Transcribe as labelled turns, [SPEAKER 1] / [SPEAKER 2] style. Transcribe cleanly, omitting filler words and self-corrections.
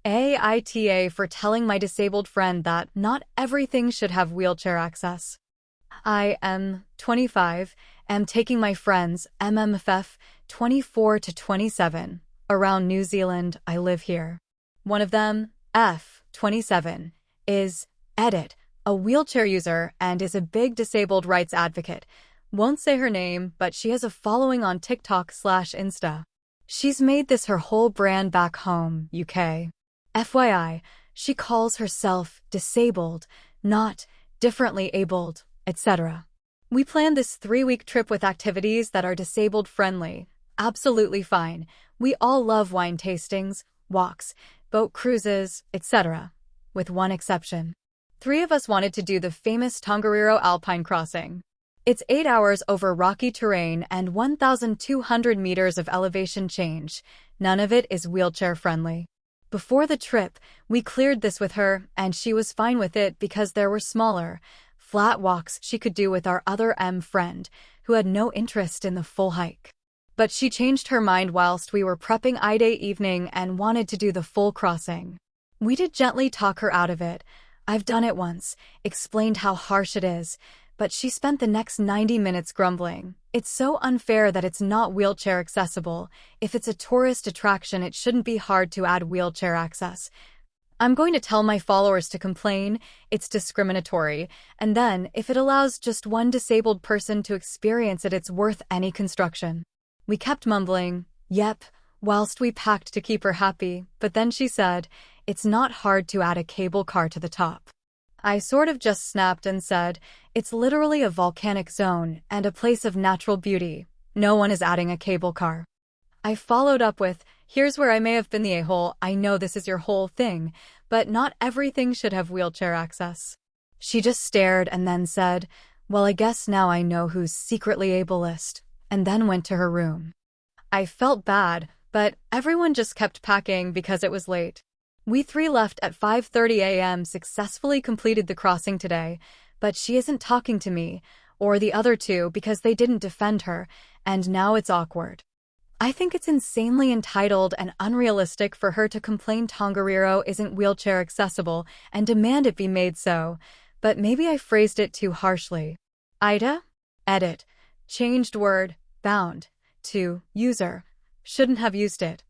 [SPEAKER 1] AITA for telling my disabled friend that not everything should have wheelchair access. I am 25, am taking my friends MMFF 24 to 27 around New Zealand. I live here. One of them, F 27, is Edit, a wheelchair user and is a big disabled rights advocate. Won't say her name, but she has a following on TikTok/Insta. She's made this her whole brand back home, UK. FYI, she calls herself disabled, not differently abled, etc. We planned this 3-week trip with activities that are disabled friendly. Absolutely fine. We all love wine tastings, walks, boat cruises, etc. With one exception. 3 of us wanted to do the famous Tongariro Alpine crossing. It's 8 hours over rocky terrain and 1,200 meters of elevation change. None of it is wheelchair friendly. Before the trip, we cleared this with her, and she was fine with it because there were smaller, flat walks she could do with our other M friend, who had no interest in the full hike. But she changed her mind whilst we were prepping AITA evening and wanted to do the full crossing. We did gently talk her out of it. I've done it once, explained how harsh it is, but she spent the next 90 minutes grumbling. It's so unfair that it's not wheelchair accessible. If it's a tourist attraction, it shouldn't be hard to add wheelchair access. I'm going to tell my followers to complain, it's discriminatory, and then, if it allows just one disabled person to experience it, it's worth any construction. We kept mumbling, yep, whilst we packed to keep her happy, but then she said, it's not hard to add a cable car to the top. I sort of just snapped and said, it's literally a volcanic zone and a place of natural beauty. No one is adding a cable car. I followed up with, here's where I may have been the a-hole. I know this is your whole thing, but not everything should have wheelchair access. She just stared and then said, well, I guess now I know who's secretly ableist, and then went to her room. I felt bad, but everyone just kept packing because it was late. We 3 left at 5:30 a.m. successfully completed the crossing today, but she isn't talking to me, or the other 2 because they didn't defend her, and now it's awkward. I think it's insanely entitled and unrealistic for her to complain Tongariro isn't wheelchair accessible and demand it be made so, but maybe I phrased it too harshly. AITA? Edit. Changed word, bound, to, user. Shouldn't have used it.